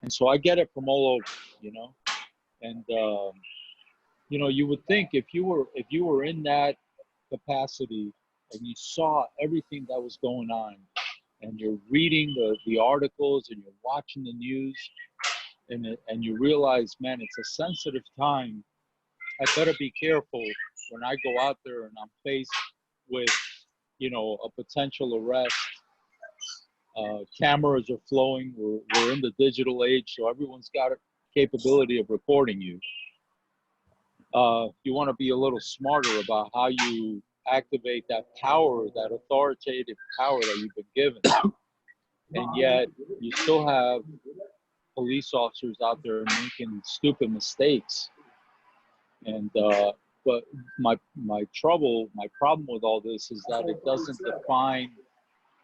And so I get it from all over, you know. And you know, you would think if you were in that capacity and you saw everything that was going on, and you're reading the articles and you're watching the news, and you realize, man, it's a sensitive time. I better be careful when I go out there and I'm faced with, you know, a potential arrest. Cameras are flowing. We're in the digital age, so everyone's got a capability of recording you. You want to be a little smarter about how you activate that power, that authoritative power that you've been given. And yet, you still have police officers out there making stupid mistakes. And but my problem with all this is that it doesn't define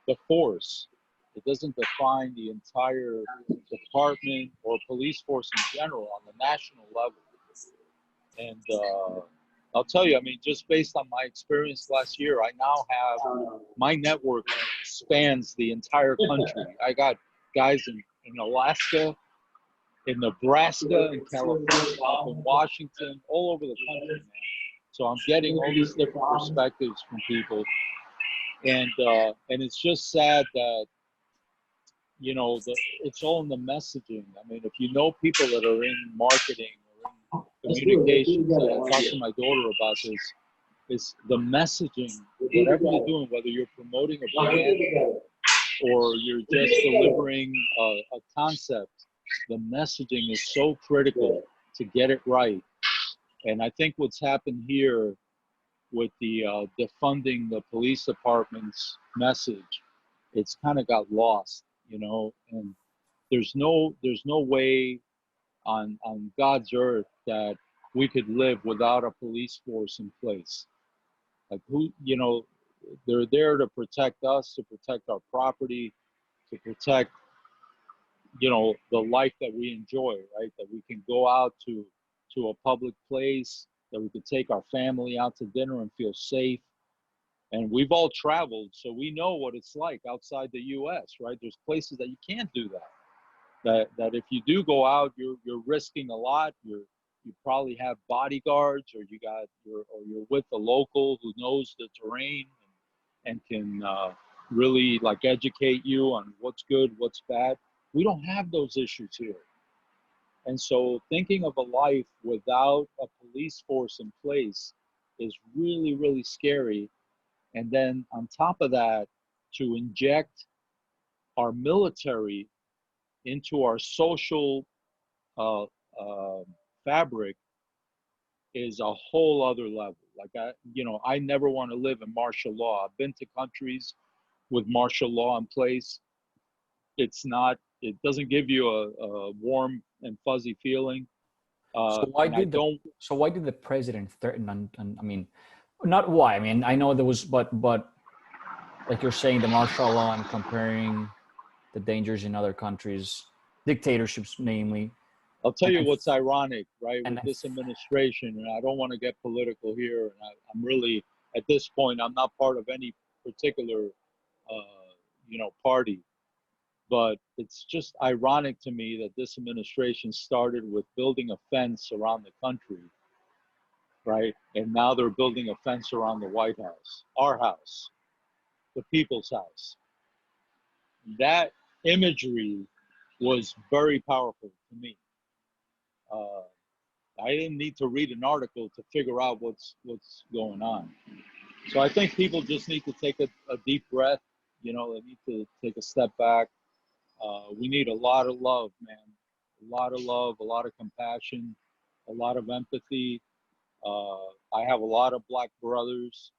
the force. It doesn't define the entire department or police force in general on the national level. And I'll tell you, I mean, just based on my experience last year, I now have my network spans the entire country. I got guys in Alaska, in Nebraska, in California, up in Washington, all over the country, man. So I'm getting all these different perspectives from people, and it's just sad that, you know, it's all in the messaging. I mean, if you know people that are in marketing or in communications, and I talked to my daughter about this, is the messaging. Whatever you're doing, whether you're promoting a brand or you're just delivering a concept, the messaging is so critical to get it right. And I think what's happened here with the defunding the police department's message, it's kind of got lost, you know. And there's no way on God's earth that we could live without a police force in place. Like, who, you know, they're there to protect us, to protect our property, to protect, you know, the life that we enjoy, right? That we can go out to a public place, that we could take our family out to dinner and feel safe. And we've all traveled, so we know what it's like outside the U.S., right? There's places that you can't do that. That if you do go out, you're risking a lot. You probably have bodyguards, or you're with a local who knows the terrain and can really like educate you on what's good, what's bad. We don't have those issues here. And so thinking of a life without a police force in place is really, really scary. And then on top of that, to inject our military into our social uh, uh, fabric is a whole other level. Like, I never want to live in martial law. I've been to countries with martial law in place. It doesn't give you a warm and fuzzy feeling. So why And I did the don't, so why did the president threaten? And I mean, not why. I mean, I know there was, but like you're saying, the martial law and comparing the dangers in other countries, dictatorships, namely. I'll tell And you I what's ironic, right, and with I, this administration, and I don't want to get political here, and I'm really, at this point, I'm not part of any particular, party, but it's just ironic to me that this administration started with building a fence around the country, right, and now they're building a fence around the White House, our house, the people's house. That imagery was very powerful to me. Uh, I didn't need to read an article to figure out what's going on. So I think people just need to take a deep breath. You know, they need to take a step back. We need a lot of love, man. A lot of love, a lot of compassion, a lot of empathy. I have a lot of black brothers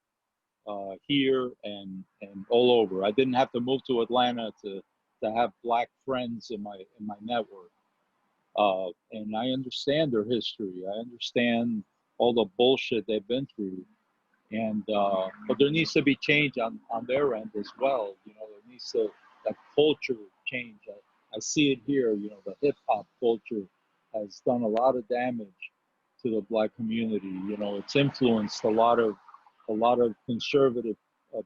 here and all over. I didn't have to move to Atlanta to have black friends in my network. And I understand their history. I understand all the bullshit they've been through. And but there needs to be change on their end as well. You know, there needs to that culture change. I see it here. You know, the hip hop culture has done a lot of damage to the black community. You know, it's influenced a lot of conservative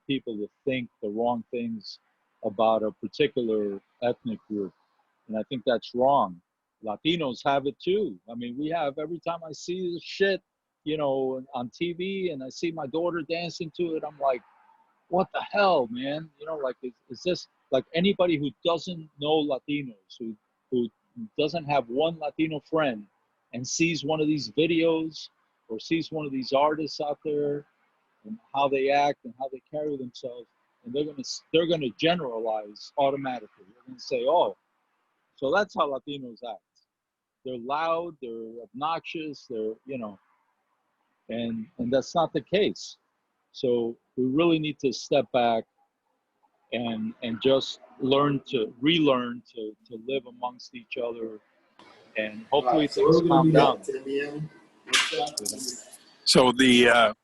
people to think the wrong things about a particular ethnic group. and I think that's wrong. Latinos have it too. I mean, we have, every time I see this shit, you know, on TV, and I see my daughter dancing to it, I'm like, what the hell, man? You know, like, is this like anybody who doesn't know Latinos, who doesn't have one Latino friend, and sees one of these videos or sees one of these artists out there and how they act and how they carry themselves, and they're gonna generalize automatically. They're gonna say, oh, so that's how Latinos act. They're loud, they're obnoxious, they're, you know, and that's not the case. So we really need to step back and just relearn to live amongst each other, and hopefully things calm down. So the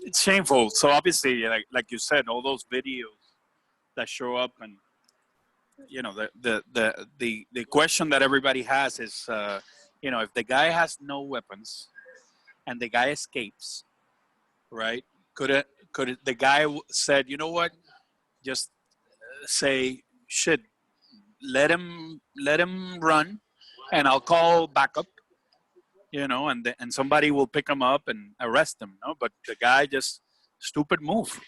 it's shameful. So obviously, like you said, all those videos that show up, and you know, the question that everybody has is, you know, if the guy has no weapons and the guy escapes, right? Could the guy said, you know what, just say, shit, let him run, and I'll call backup, you know, and somebody will pick him up and arrest him, no? But the guy just stupid move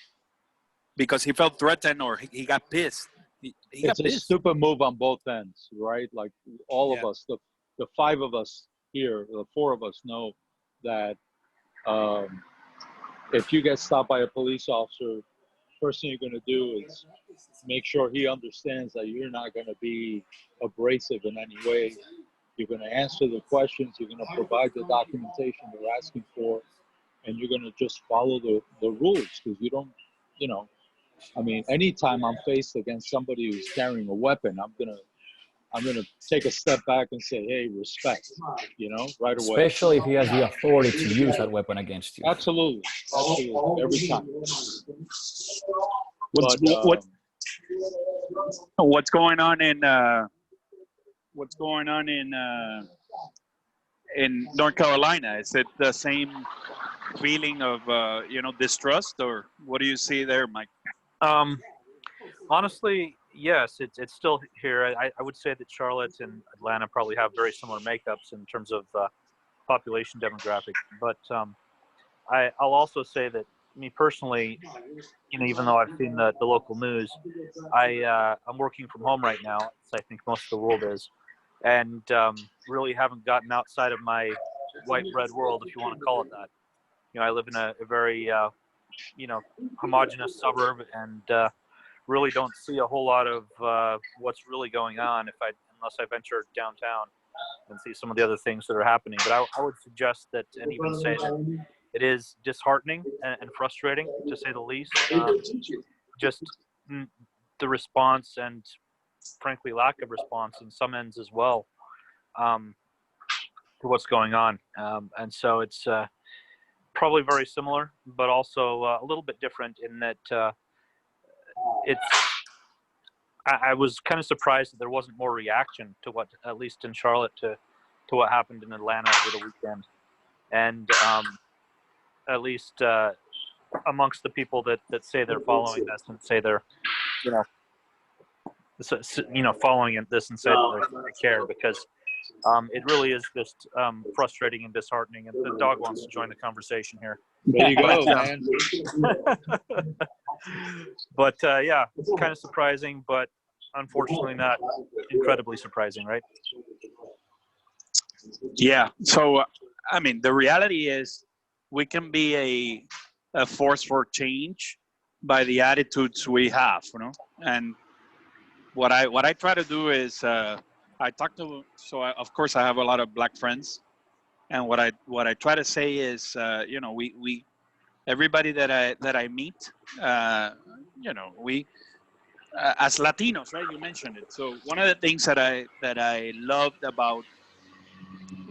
because he felt threatened, or he got pissed. He got It's a pissed. stupid move on both ends, right? Like, all of Yeah. us, the five of us here, the four of us know that if you get stopped by a police officer, first thing you're going to do is make sure he understands that you're not going to be abrasive in any way. You're going to answer the questions. You're going to provide the documentation they're asking for, and you're going to just follow the rules, because you don't, you know, I mean, anytime I'm faced against somebody who's carrying a weapon, I'm gonna take a step back and say, hey, respect, you know, right away. Especially if he has the authority to use that weapon against you. Absolutely, every time. What's But what's going on in North Carolina? Is it the same feeling of you know, distrust, or what do you see there, Mike? Honestly, yes, it's still here. I would say that Charlotte and Atlanta probably have very similar makeups in terms of population demographic. But I'll also say that me personally, you know, even though I've seen the local news, I'm working from home right now, as I think most of the world is, and really haven't gotten outside of my white bread world, if you want to call it that. You know, I live in a very you know, homogenous suburb, and really don't see a whole lot of what's really going on unless I venture downtown and see some of the other things that are happening. But I would suggest that, and even say that it is disheartening and frustrating, to say the least. Just the response, and frankly lack of response in some ends as well, to what's going on. And so it's probably very similar, but also a little bit different in that I was kind of surprised that there wasn't more reaction to what, at least in Charlotte, to what happened in Atlanta over the weekend, and at least amongst the people that say they're following this and say they're, you know, following this and say that they care, because it really is just frustrating and disheartening. And the dog wants to join the conversation here. there you go, man. But yeah, it's kind of surprising, but unfortunately not incredibly surprising, right? Yeah. So I mean, the reality is we can be a force for change by the attitudes we have, you know. And what I try to do is I talk to, of course I have a lot of black friends, and what I try to say is, you know, we everybody that I meet, you know, we as Latinos, right? You mentioned it. So one of the things that I loved about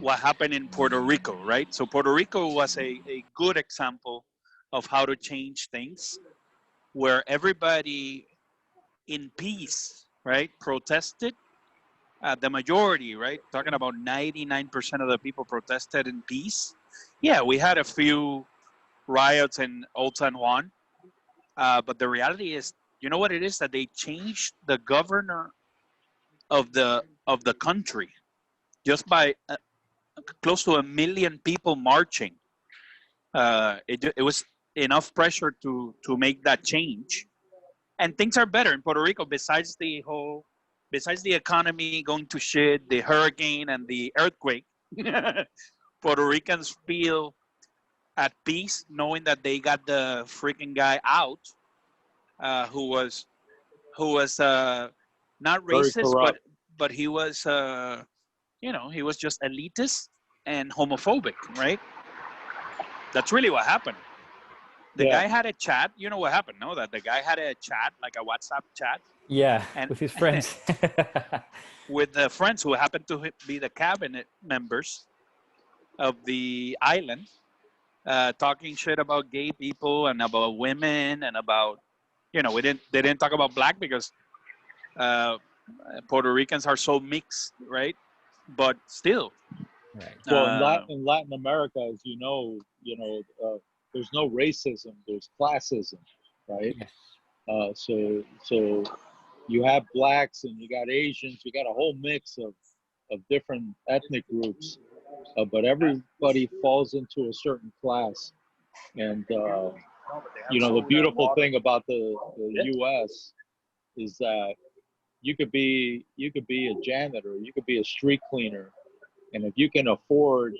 what happened in Puerto Rico, right? So Puerto Rico was a good example of how to change things, where everybody in peace, right, protested. The majority, right, talking about 99% of the people protested in peace. Yeah, we had a few riots in Old San Juan, but the reality is, you know what it is, that they changed the governor of the country, just by close to 1 million people marching. It was enough pressure to make that change, and things are better in Puerto Rico. Besides the economy going to shit, the hurricane and the earthquake, Puerto Ricans feel at peace knowing that they got the freaking guy out, who was not Very racist, corrupt. but he was he was just elitist and homophobic, right? That's really what happened. The Yeah. guy had a chat. You know what happened? No, that the guy had a chat, like a WhatsApp chat, Yeah, and with his friends. with the friends who happened to be the cabinet members of the island, talking shit about gay people and about women and about, they didn't talk about black because uh, Puerto Ricans are so mixed, right? But still, Right. Well, uh, in Latin America, as there's no racism. There's classism, right? Yes. So you have blacks and you got Asians. You got a whole mix of different ethnic groups, but everybody falls into a certain class. And the beautiful thing about the U.S. is that you could be a janitor, you could be a street cleaner, and if you can afford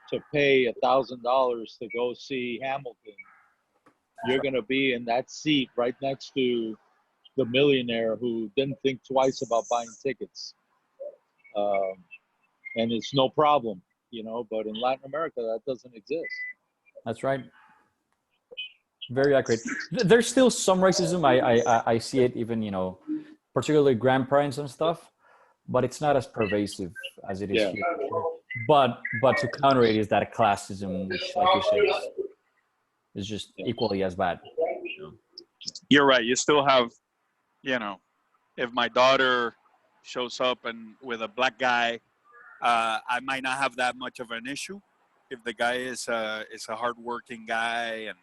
to pay $1,000 to go see Hamilton, you're going to be in that seat right next to the millionaire who didn't think twice about buying tickets. And it's no problem, but in Latin America, that doesn't exist. That's right. Very accurate. There's still some racism. I see it even, particularly grandparents and stuff, but it's not as pervasive as it is Yeah. here. But to counter it is that classism, which, like you said, is just equally as bad. you're right. You still have, if my daughter shows up and with a black guy, I might not have that much of an issue. If the guy is a hardworking guy, and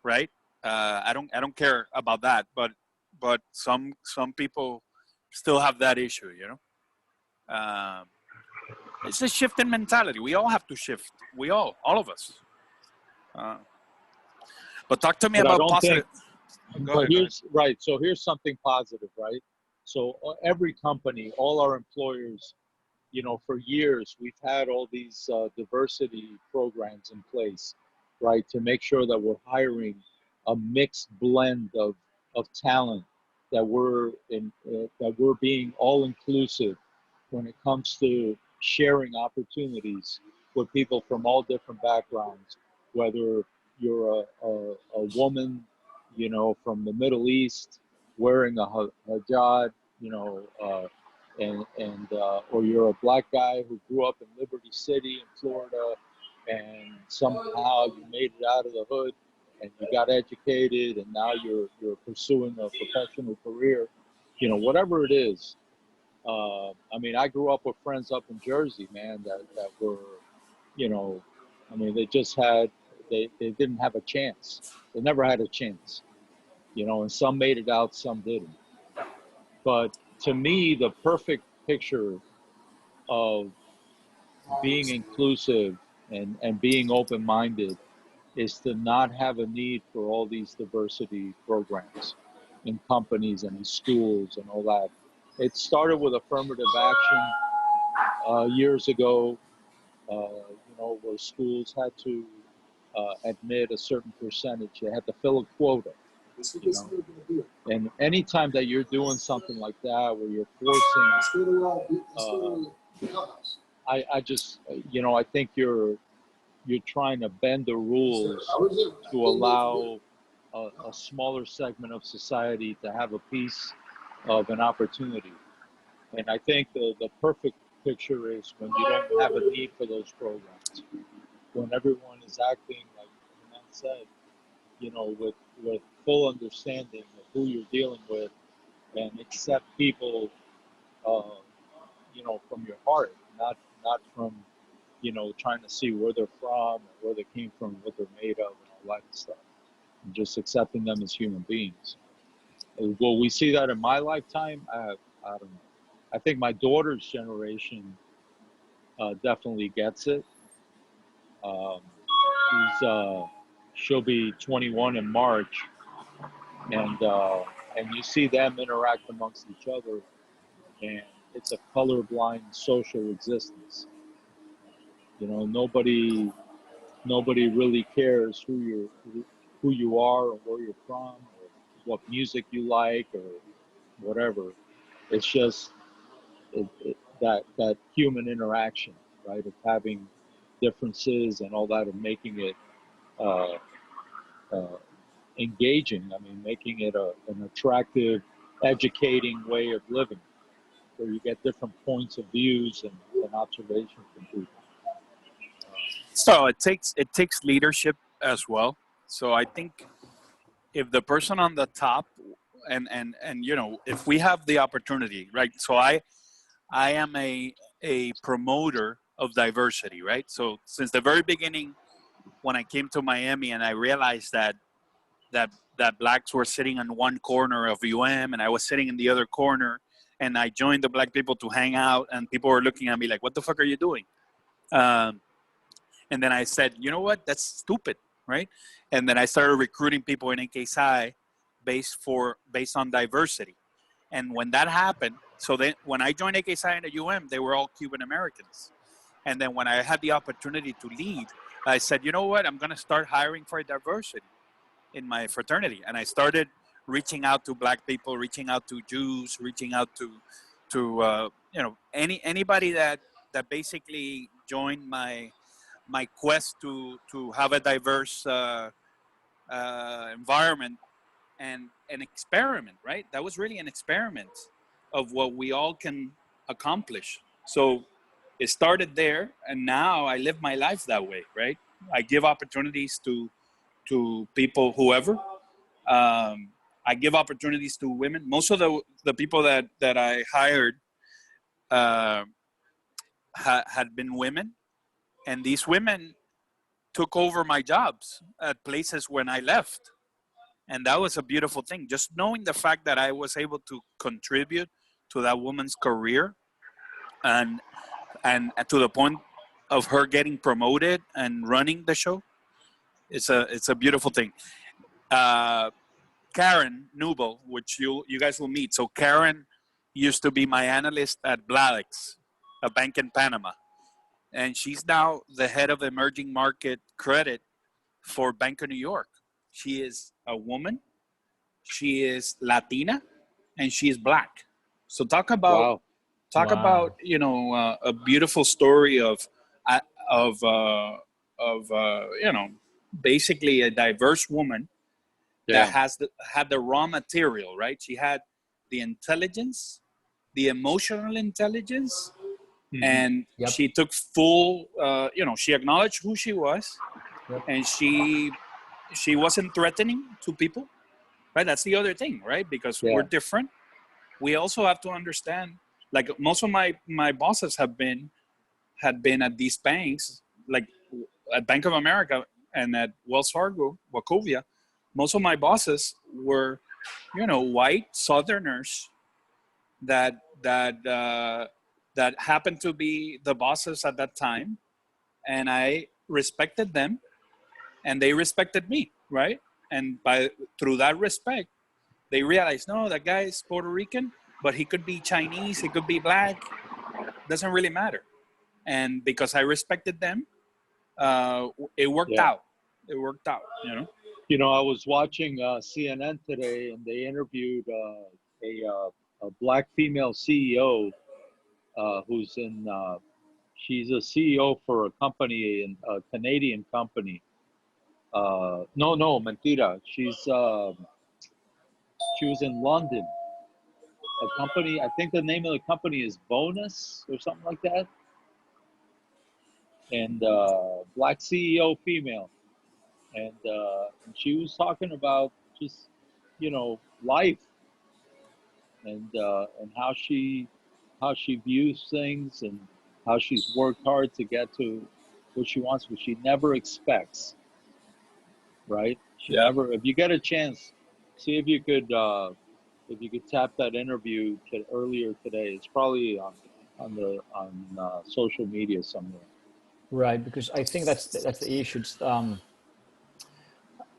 right, I don't care about that. But some people still have that issue. It's a shift in mentality. We all have to shift. All of us. But talk to me But I about don't positive. But here's something positive, right? So every company, all our employers, for years we've had all these diversity programs in place, right, to make sure that we're hiring a mixed blend of talent, that we're being all inclusive when it comes to sharing opportunities with people from all different backgrounds, whether you're a woman, from the Middle East wearing a hijab, or you're a black guy who grew up in Liberty City in Florida, and somehow you made it out of the hood and you got educated and now you're pursuing a professional career, whatever it is. I grew up with friends up in Jersey, man, that were, they didn't have a chance. They never had a chance, and some made it out, some didn't. But to me, the perfect picture of being inclusive and being open-minded is to not have a need for all these diversity programs in companies and in schools and all that. It started with affirmative action years ago, where schools had to admit a certain percentage. They had to fill a quota. And anytime that you're doing something like that, where you're forcing, I just, I think you're trying to bend the rules to allow a smaller segment of society to have a piece of an opportunity. And I think the perfect picture is when you don't have a need for those programs, when everyone is acting, like Matt said, with full understanding of who you're dealing with, and accept people, from your heart, not from, trying to see where they're from, or where they came from, what they're made of, and all that stuff. And just accepting them as human beings. Will we see that in my lifetime? I don't know. I think my daughter's generation definitely gets it. Um, she'll be 21 in March, and you see them interact amongst each other, and it's a colorblind social existence. You know, nobody really cares who you are or where you're from or what music you like or whatever. It's just that human interaction, right? Of having differences and all that, and making it uh, uh, engaging. I mean, making it an attractive, educating way of living, where you get different points of views and observations from people. So it takes leadership as well. So I think if the person on the top, and you know, if we have the opportunity, right? So I am a promoter of diversity, right? So since the very beginning, when I came to Miami and I realized that that blacks were sitting in one corner of UM and I was sitting in the other corner, and I joined the black people to hang out, and people were looking at me like, "What the fuck are you doing?" Um, and then I said, "You know what? That's stupid, right?" And then I started recruiting people in AKSI based on diversity. And when that happened, so then when I joined AKSI and the UM, they were all Cuban Americans. And then when I had the opportunity to lead, I said, you know what? I'm going to start hiring for diversity in my fraternity. And I started reaching out to black people, reaching out to Jews, reaching out to you know, anybody that basically joined my quest to have a diverse environment and an experiment, right? That was really an experiment of what we all can accomplish. So it started there, and now I live my life that way, right? I give opportunities to people, whoever. I give opportunities to women. Most of the people that I hired uh, had been women, and these women took over my jobs at places when I left. And that was a beautiful thing. Just knowing the fact that I was able to contribute to that woman's career, and to the point of her getting promoted and running the show, it's a beautiful thing. Uh, Karen Newble, which you guys will meet. So Karen used to be my analyst at Bladex, a bank in Panama, and she's now the head of emerging market credit for Bank of New York. She is a woman, she is Latina, and she is black. So Wow. talk Wow. about, you know, a beautiful story uh, of you know, basically a diverse woman that Yeah. had the raw material, right? She had the intelligence, the emotional intelligence, Hmm. and Yep. she took full, you know, she acknowledged who she was, Yep. and she wasn't threatening to people, right? That's the other thing, right? Because we're Yeah. different. We also have to understand, like most of my bosses had been at these banks, like at Bank of America and at Wells Fargo, Wachovia. Most of my bosses were, you know, white Southerners that happened to be the bosses at that time, and I respected them, and they respected me, right? And by through that respect, they realized, no, that guy is Puerto Rican, but he could be Chinese, he could be black, doesn't really matter. And because I respected them, it worked Yeah. out. It worked out, you know. You know, I was watching CNN today, and they interviewed a black female CEO who's in. She's a CEO for a company, in a Canadian company. No, mentira. She was in London. A company. I think the name of the company is Bonus or something like that. And black CEO, female, and she was talking about just, you know, life, and how she views things, and how she's worked hard to get to what she wants, but she never expects, right? She Yeah. never. If you get a chance, see if you could if you could tap that interview earlier today, it's probably on social media somewhere. Right, because I think that's the issue.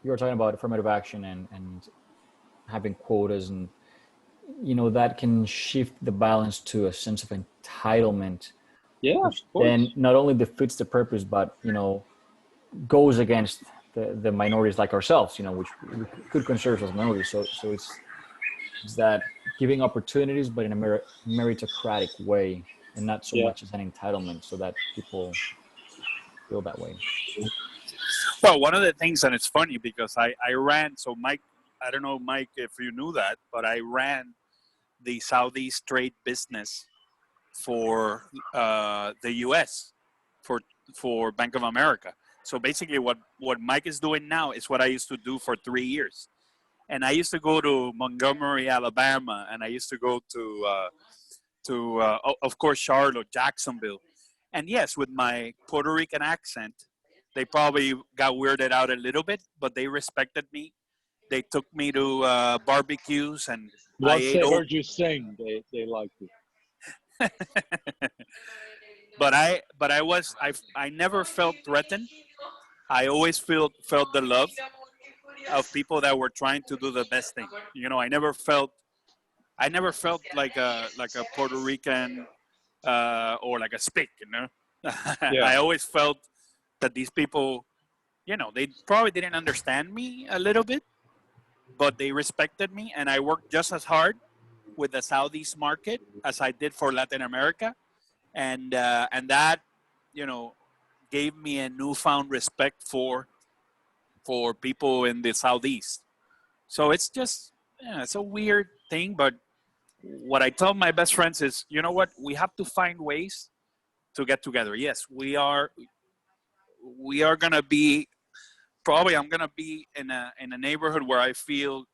You were talking about affirmative action and having quotas, and that can shift the balance to a sense of entitlement, Yeah, which of course. then not only defeats the purpose, but goes against the minorities like ourselves, which we could consider as minorities. So it's that giving opportunities, but in a meritocratic way, and not so much as an entitlement, so that people feel that way. Well, one of the things, and it's funny because I ran, so Mike, I don't know, Mike, if you knew that, but I ran the Southeast trade business for the U.S. for Bank of America. So basically, what Mike is doing now is what I used to do for 3 years, and I used to go to Montgomery, Alabama, and I used to go to of course Charlotte, Jacksonville, and yes, with my Puerto Rican accent, they probably got weirded out a little bit, but they respected me. They took me to barbecues, and Once I they ate. heard you sing, they liked you. But I never felt threatened. I always felt the love of people that were trying to do the best thing. I never felt like a Puerto Rican or like a spick. Yeah. I always felt that these people, they probably didn't understand me a little bit, but they respected me, and I worked just as hard with the Southeast market as I did for Latin America, and that, gave me a newfound respect for people in the Southeast. So it's just, it's a weird thing, but what I tell my best friends is, you know what, we have to find ways to get together. Yes, we are gonna be, probably I'm gonna be in a neighborhood where I feel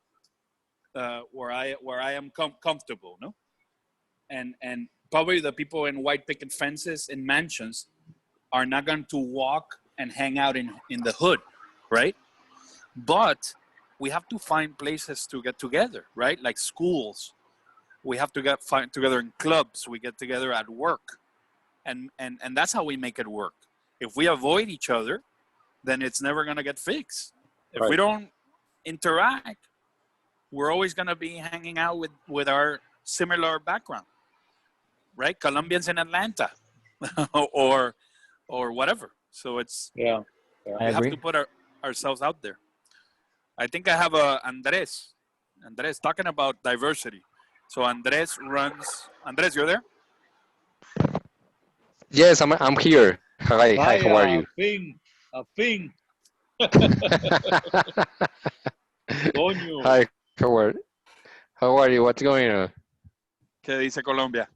where I am comfortable, no, and probably the people in white picket fences in mansions are not going to walk and hang out in the hood, right? But we have to find places to get together, right? Like schools. We have to find together in clubs. We get together at work, and that's how we make it work. If we avoid each other, then it's never going to get fixed. If we don't interact, we're always going to be hanging out with our similar background, right? Colombians in Atlanta or whatever. So it's, I we have agree. to put ourselves out there. I think I have Andres talking about diversity. So Andres, you're there? Yes, I'm here. Hi, how are you? A thing. Coño. Hi, how are you? What's going on? ¿Qué dice Colombia?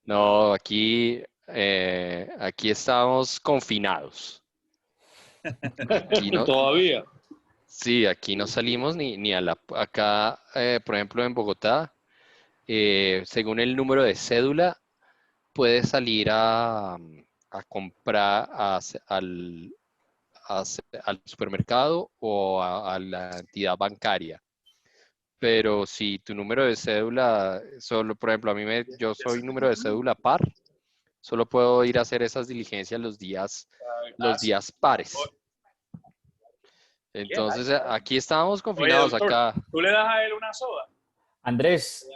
No, aquí estamos confinados. Aquí no, Todavía. sí, aquí no salimos ni acá, por ejemplo, en Bogotá, según el número de cédula, puedes salir a comprar al supermercado o a la entidad bancaria. Pero si tu número de cédula, solo, por ejemplo, yo soy número de cédula par, solo puedo ir a hacer esas diligencias los días pares. Entonces, aquí estábamos confinados. Oye, doctor, acá. ¿tú le das a él una soda? Andrés,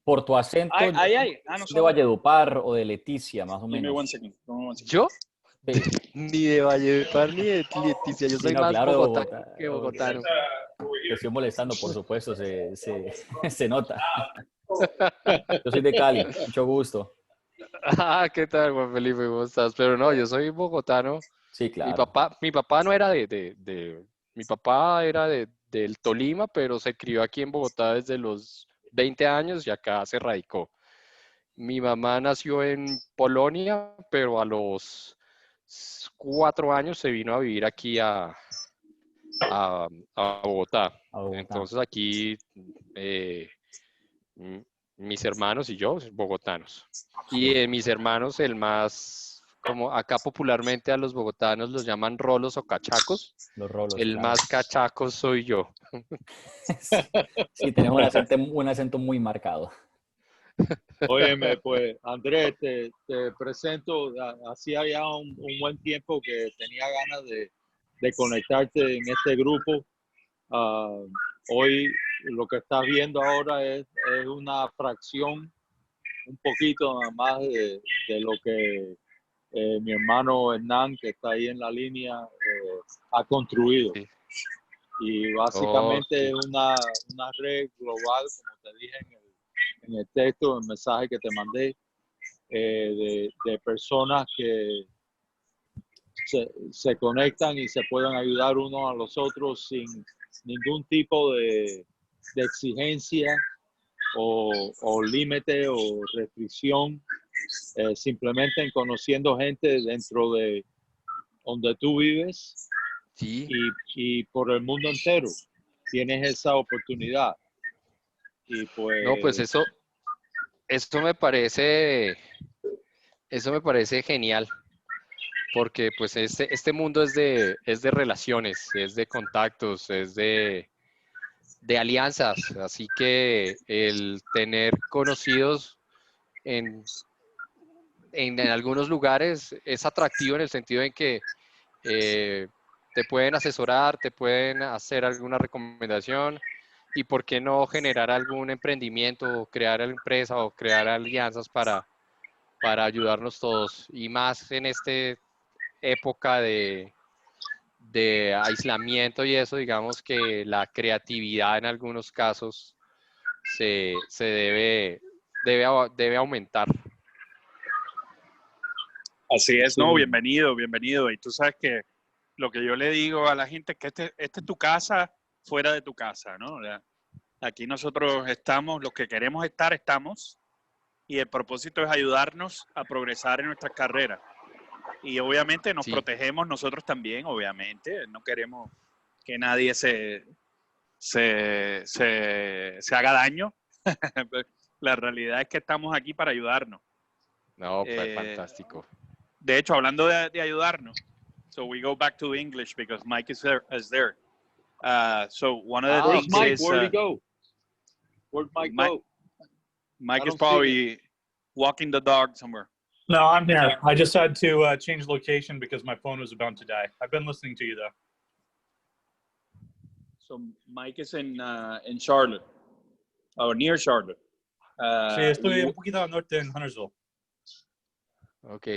por tu acento, de Valledupar o de Leticia, más o Give me menos. one second. ¿Yo? Sí. Ni de Valledupar ni de Leticia. Yo soy no, más claro, de bogotano que bogotano. Te estoy molestando, por supuesto, se nota. Yo soy de Cali, mucho gusto. Ah, ¿qué tal, Juan Felipe? ¿Cómo estás? Pero no, yo soy bogotano. Sí, claro. Mi papá no era mi papá era del Tolima, pero se crió aquí en Bogotá desde los 20 años y acá se radicó. Mi mamá nació en Polonia, pero a los 4 años se vino a vivir aquí a Bogotá. Entonces aquí mis hermanos y yo, bogotanos. Y mis hermanos, el más como acá popularmente a los bogotanos los llaman rolos o cachacos. Los rolos, El claro. más cachaco soy yo. Sí, sí, tenemos un acento muy marcado. Óyeme, pues Andrés, te presento, hacía ya un buen tiempo que tenía ganas de conectarte en este grupo. Ah, hoy lo que estás viendo ahora es una fracción, un poquito nada más de lo que mi hermano Hernán, que está ahí en la línea, ha construido. Sí. Y Oh, básicamente sí. es una red global, como te dije en el texto, en el mensaje que te mandé, de personas que se conectan y se pueden ayudar unos a los otros sin ningún tipo de exigencia o límite o restricción, simplemente en conociendo gente dentro de donde tú vives Sí. y por el mundo entero. Tienes esa oportunidad. Y No, pues pues, eso me parece genial, porque pues este mundo es de relaciones, es de contactos, es de alianzas, así que el tener conocidos en algunos lugares es atractivo en el sentido en que te pueden asesorar, te pueden hacer alguna recomendación y por qué no generar algún emprendimiento, o crear la empresa o crear alianzas para ayudarnos todos y más en esta época de aislamiento y eso, digamos que la creatividad en algunos casos se debe aumentar. Así es, así no, mismo. bienvenido, bienvenido. Y tú sabes que lo que yo le digo a la gente es que este es tu casa fuera de tu casa, ¿no? Aquí nosotros estamos, los que queremos estar, estamos, y el propósito es ayudarnos a progresar en nuestra carrera. Y obviamente nos Sí, protegemos nosotros también, obviamente. No queremos que nadie se haga daño. La realidad es que estamos aquí para ayudarnos. no, pues Eh, fantástico. de hecho, hablando de ayudarnos, so we go back to English because Mike is there. So one of the Where's things Mike? is Where'd he go? Where'd Mike go? I Mike is don't see him. probably walking the dog somewhere. No, I'm here. I just had to change location because my phone was about to die. I've been listening to you though. So Mike is in Charlotte, or near Charlotte. Sí, estoy un poquito al norte en Huntersville. Ok.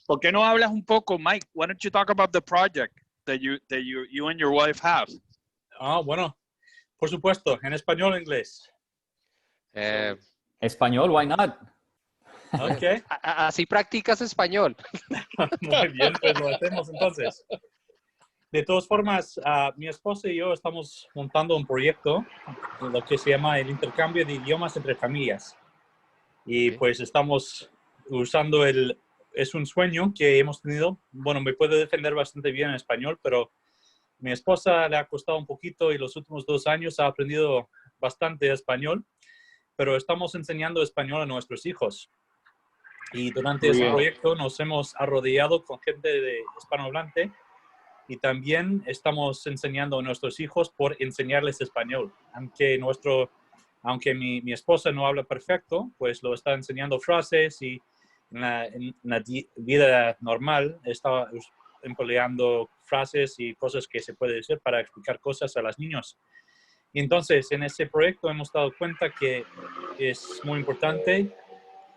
¿Por qué no hablas un poco, Mike? Why don't you talk about the project that you and your wife have? Ah, bueno, por supuesto, en español o inglés. Español, why not? Ok, Así practicas español. muy bien, pues lo hacemos entonces. De todas formas, mi esposa y yo estamos montando un proyecto, lo que se llama el intercambio de idiomas entre familias. Y Ok. pues estamos usando es un sueño que hemos tenido. Bueno, me puedo defender bastante bien en español, pero mi esposa le ha costado un poquito y los últimos 2 años ha aprendido bastante español, pero estamos enseñando español a nuestros hijos. Y durante Muy ese bien. proyecto nos hemos arrodillado con gente de hispanohablante y también estamos enseñando a nuestros hijos por enseñarles español. Aunque mi esposa no habla perfecto, pues lo está enseñando frases y en la vida normal está empleando frases y cosas que se puede decir para explicar cosas a los niños. Y entonces, en ese proyecto hemos dado cuenta que es muy importante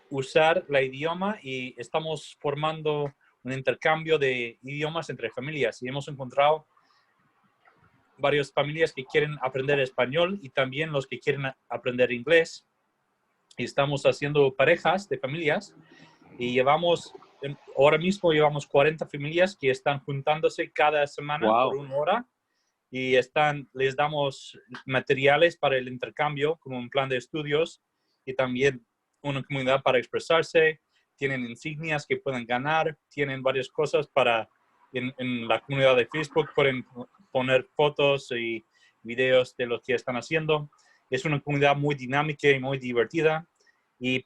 usar la idioma y estamos formando un intercambio de idiomas entre familias y hemos encontrado varias familias que quieren aprender español y también los que quieren aprender inglés. Y estamos haciendo parejas de familias y ahora mismo llevamos 40 familias que están juntándose cada semana Wow. por 1 hora y les damos materiales para el intercambio como un plan de estudios y también una comunidad para expresarse. Tienen insignias que pueden ganar, tienen varias cosas en la comunidad de Facebook, pueden poner fotos y videos de lo que están haciendo. Es una comunidad muy dinámica y muy divertida.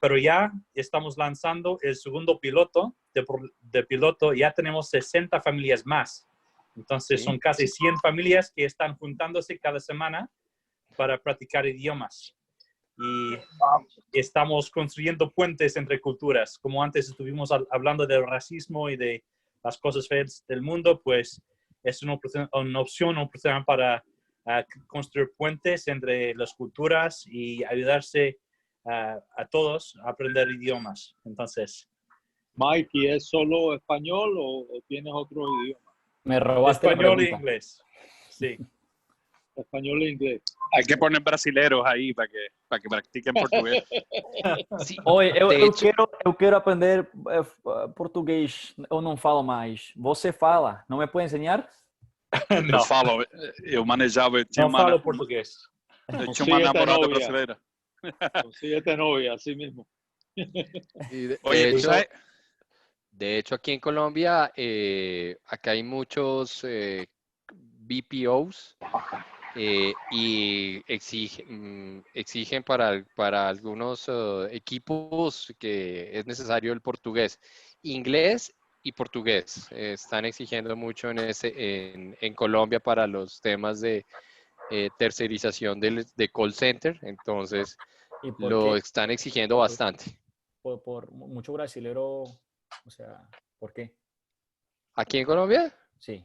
Pero ya estamos lanzando el segundo piloto de piloto, ya tenemos 60 familias más. Entonces Sí. son casi 100 familias que están juntándose cada semana para practicar idiomas. Y estamos construyendo puentes entre culturas. Como antes estuvimos hablando del racismo y de las cosas feas del mundo, pues es una opción, para construir puentes entre las culturas y ayudarse a todos a aprender idiomas. Entonces, Mike, ¿y es solo español o tienes otro idioma? Me robaste la español e pregunta. inglés. Sí. Español e inglés. Hay que poner brasileros ahí para que practiquen portugués. Sí, Oi, de eu hecho, quero aprender português. Eu não falo mais. Você fala? Não me pode ensinar? No, Eu manejava, eu tinha no falo portugués. eu tinha uma Consíguete namorada novia. brasileira. Consíguete novia, así mismo. y Oye, ¿tú sabes? de hecho, aquí en Colombia, acá hay muchos BPOs y exigen para algunos equipos que es necesario el portugués. Inglés y portugués están exigiendo mucho en Colombia para los temas de tercerización de call center. Entonces, ¿Y por lo qué? están exigiendo bastante. Por mucho brasilero, o sea, ¿por qué? Aquí en Colombia, Sí,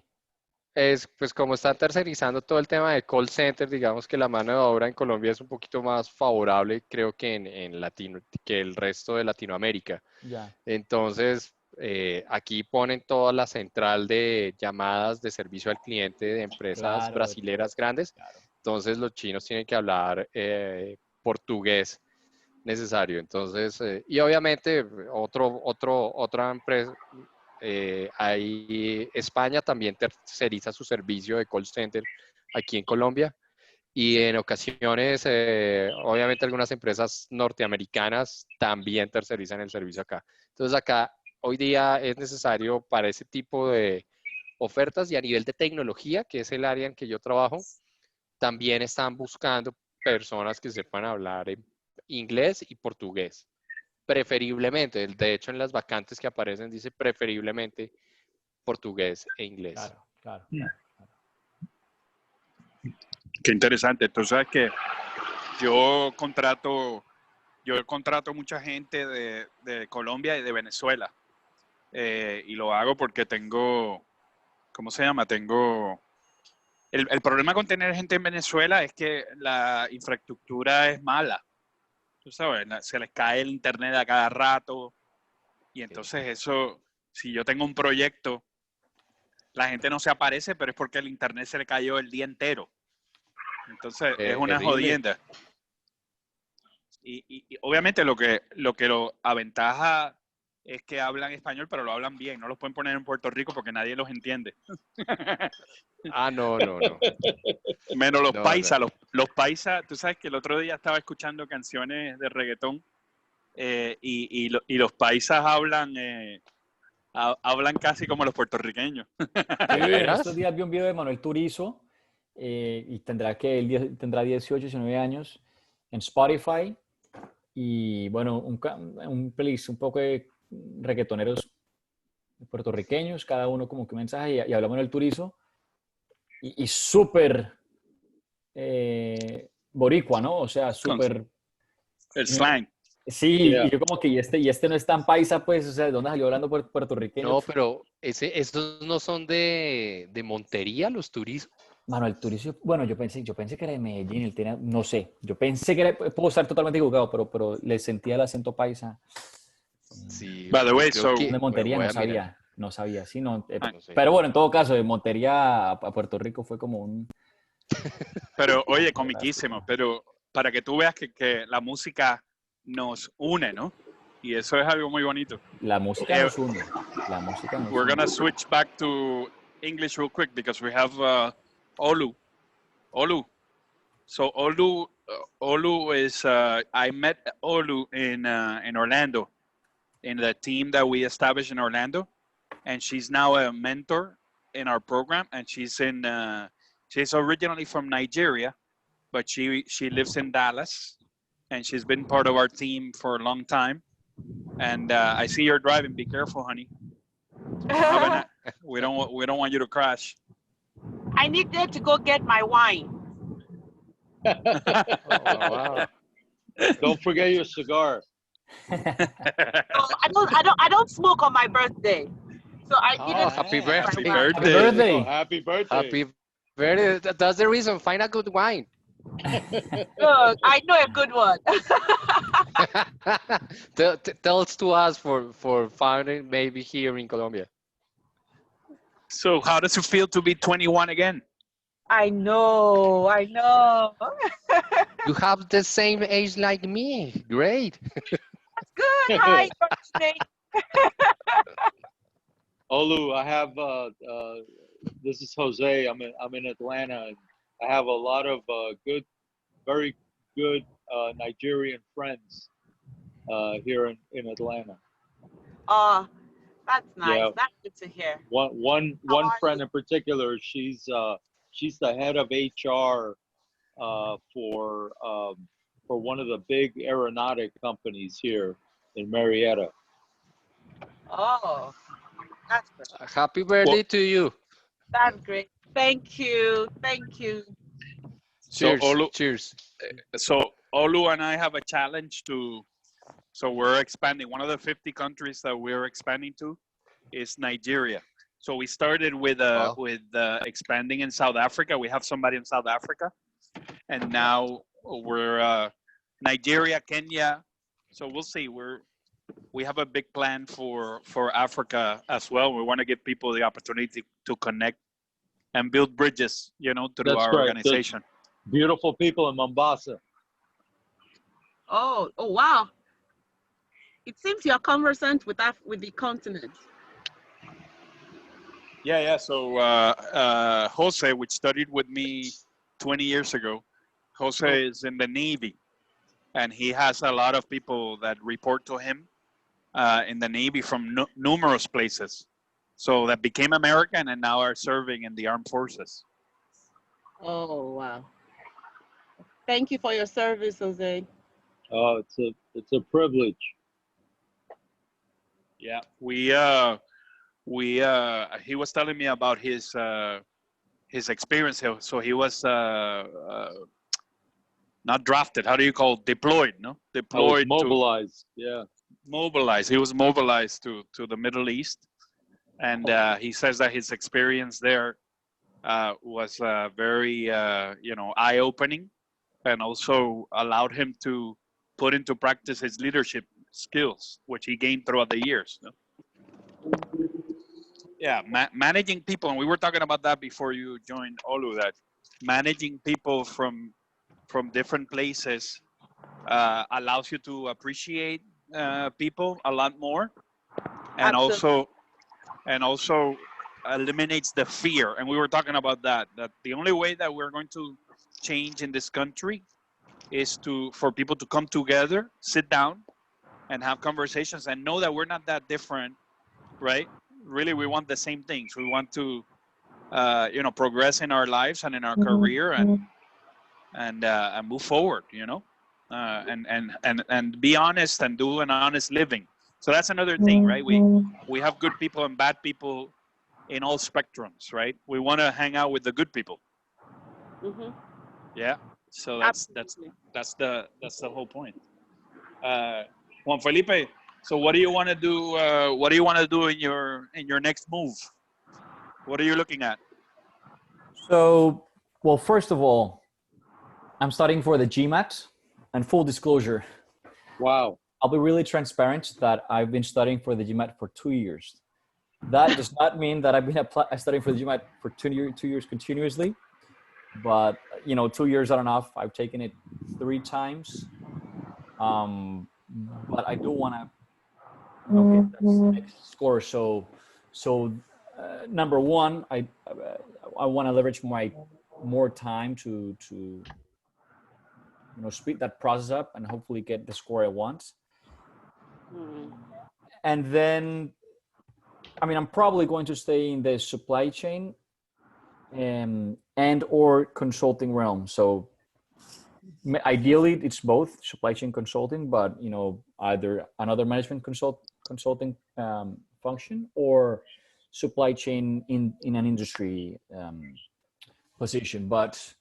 es pues como están tercerizando todo el tema de call center, digamos que la mano de obra en Colombia es un poquito más favorable, creo que que el resto de Latinoamérica. ya. Entonces, aquí ponen toda la central de llamadas de servicio al cliente de empresas Claro, brasileras grandes. claro. Entonces, los chinos tienen que hablar portugués necesario. Entonces, y obviamente otra empresa, ahí España también terceriza su servicio de call center aquí en Colombia. Y en ocasiones, obviamente algunas empresas norteamericanas también tercerizan el servicio acá. Entonces acá hoy día es necesario para ese tipo de ofertas y a nivel de tecnología, que es el área en que yo trabajo, también están buscando personas que sepan hablar en inglés y portugués. Preferiblemente, de hecho en las vacantes que aparecen dice preferiblemente portugués e inglés. Claro, claro, claro. Qué interesante. Tú sabes que yo contrato mucha gente de Colombia y de Venezuela. Y lo hago porque tengo, ¿cómo se llama? El problema con tener gente en Venezuela es que la infraestructura es mala. Tú sabes, se les cae el internet a cada rato. Y entonces eso, si yo tengo un proyecto, la gente no se aparece, pero es porque el internet se le cayó el día entero. Entonces es una Terrible. jodienda. Y obviamente lo que aventaja es que hablan español, pero lo hablan bien. No los pueden poner en Puerto Rico porque nadie los entiende. Ah, no. Menos los No, paisas. Los paisas, tú sabes que el otro día estaba escuchando canciones de reggaetón y los paisas hablan casi como los puertorriqueños. Sí, en veras? estos días vi un video de Manuel Turizo y tendrá 18, 19 años en Spotify y bueno, un playlist un poco de reggaetoneros puertorriqueños, cada uno como que un mensaje y hablamos del Turizo y súper boricua, ¿no? O sea, súper... El slang. Sí, Yeah. y yo como que y este no es tan paisa, pues, o sea, ¿de dónde salió hablando puertorriqueño? No, pero esos no son de Montería, los turistas. Mano, el Turizo, bueno, yo pensé que era de Medellín, él tenía, no sé, yo pensé que era, puedo estar totalmente equivocado, pero le sentía el acento paisa. Sí, By the way, creo so- que De Montería voy no a mirar. sabía, sí, no, No sé. pero bueno, en todo caso, de Montería a Puerto Rico fue como un... Pero oye, comiquísimo. Pero para que tú veas que la música nos une, ¿no? Y eso es algo muy bonito. La música nos une, la música nos We're une. gonna switch back to English real quick because we have Olu. So Olu is I met Olu in Orlando, in the team that we established in Orlando, and she's now a mentor in our program. And she's originally from Nigeria, but she lives in Dallas, and she's been part of our team for a long time. And I see you're driving. Be careful, honey. We don't want you to crash. I needed to go get my wine. Oh, wow. Don't forget your cigar. So I don't smoke on my birthday. So I Oh, needed to happy go get birthday. my wine. Happy birthday. Oh, happy birthday. Happy birthday. That's the reason. Find a good wine. Look, I know a good one. Tell us to us for finding maybe here in Colombia. So how does it feel to be 21 again? I know. You have the same age like me. Great. Good. Hi, birthday. Olu, I have this is Jose. I'm in Atlanta, and I have a lot of very good Nigerian friends here in Atlanta. Oh, that's nice. Yeah. That's good to hear. One How are friend you? in particular, she's the head of HR for one of the big aeronautic companies here in Marietta. Oh, that's good. Happy birthday to you. That's great. Thank you. So Cheers. Cheers. Olu and I have a challenge so we're expanding. One of the 50 countries that we're expanding to is Nigeria. So we started with Wow. expanding in South Africa. We have somebody in South Africa, and now we're Nigeria, Kenya. So we'll see. We have a big plan for Africa as well. We want to give people the opportunity to connect and build bridges, through That's our right. organization. Beautiful people in Mombasa. Oh, wow. It seems you're conversant with the continent. Yeah. So Jose, which studied with me 20 years ago, Jose is in the Navy, and he has a lot of people that report to him in the Navy from numerous places. So that became American and now are serving in the armed forces. Oh, wow. Thank you for your service, Jose. Oh, it's a privilege. Yeah, he was telling me about his experience. So he was not drafted. How do you call it? Deployed? No, I was deployed. mobilized. Yeah. Mobilized. He was mobilized to the Middle East, and he says that his experience there was very eye-opening, and also allowed him to put into practice his leadership skills, which he gained throughout the years. No? Yeah, managing people, and we were talking about that before you joined Olu, that managing people from different places allows you to appreciate people a lot more, and Absolutely. also eliminates the fear. And we were talking about that the only way that we're going to change in this country is for people to come together, sit down, and have conversations, and know that we're not that different, right? Really, we want the same things. We want to, progress in our lives and in our career, and move forward, and be honest and do an honest living. So that's another thing, right? We have good people and bad people in all spectrums, right? We want to hang out with the good people. Mm-hmm. Yeah. So that's the whole point. Juan Felipe, so what do you want to do? What do you want to do in your next move? What are you looking at? So, well, first of all, I'm studying for the GMAT, and full disclosure, Wow. I'll be really transparent that I've been studying for the GMAT for 2 years. That does not mean that I've been studying for the GMAT for 2 years continuously, but 2 years are enough. I've taken it 3 times, but I do want to get that next score. So number one, I want to leverage more time to speed that process up and hopefully get the score I want. And then, I'm probably going to stay in the supply chain and or consulting realm. So ideally it's both supply chain consulting, but either another management consulting function or supply chain in an industry position. But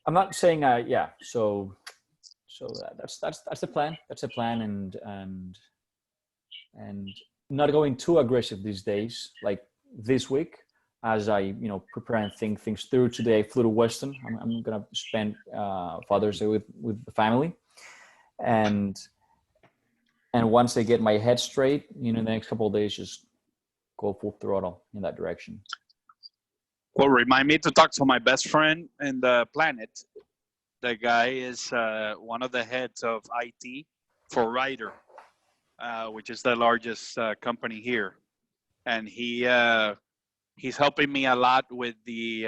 I'm not saying yeah. So that's the plan. That's the plan, and not going too aggressive these days. Like this week, as I prepare and think things through. Today I flew to Weston. I'm gonna spend Father's Day with the family, and once I get my head straight, the next couple of days, just go full throttle in that direction. Well, remind me to talk to my best friend in the planet. The guy is one of the heads of IT for Ryder, which is the largest company here, and he's helping me a lot with the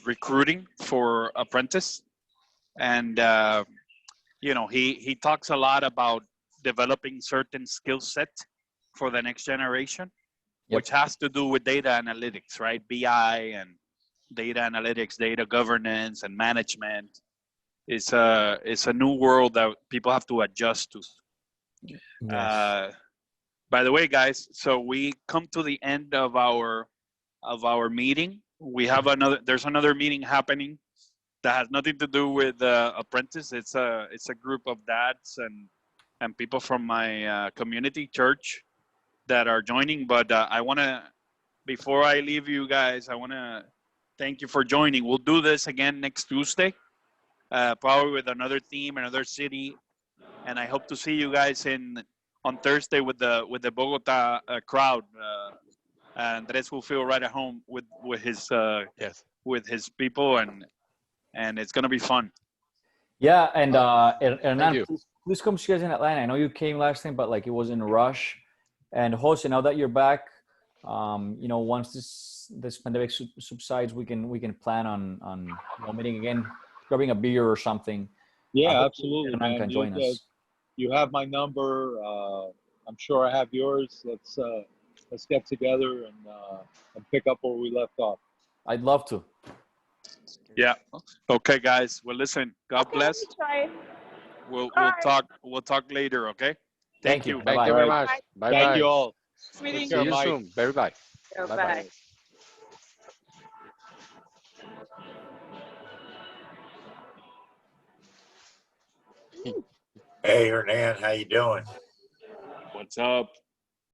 recruiting for apprentice, and he talks a lot about developing certain skill set for the next generation, which has to do with data analytics, right? BI and data analytics, data governance and management. It's a new world that people have to adjust to. Yes. By the way, guys, so we come to the end of our meeting. We have there's another meeting happening that has nothing to do with apprentice. It's a group of dads and people from my community church that are joining. But I want to, before I leave you guys, I want to thank you for joining. We'll do this again next Tuesday, probably with another theme, another city, and I hope to see you guys on Thursday with the Bogota crowd. Andres will feel right at home with his Yes. with his people, and it's gonna be fun. Yeah, and Hernan, you. please come see us in Atlanta. I know you came last time, but like it was in a rush. And Jose, now that you're back, once this pandemic subsides, we can plan on meeting again, grabbing a beer or something. Yeah, absolutely, Hernan man. can join us. You have my number. I'm sure I have yours. Let's get together and pick up where we left off. I'd love to. Yeah. Okay, guys. Well, listen. God bless. We'll talk later. Okay. Thank you. Thank you very much. Bye Thank bye. you all. Meeting See you Mike. soon. Bye bye. you. Bye Bye. bye. Hey, Hernan, how you doing? What's up?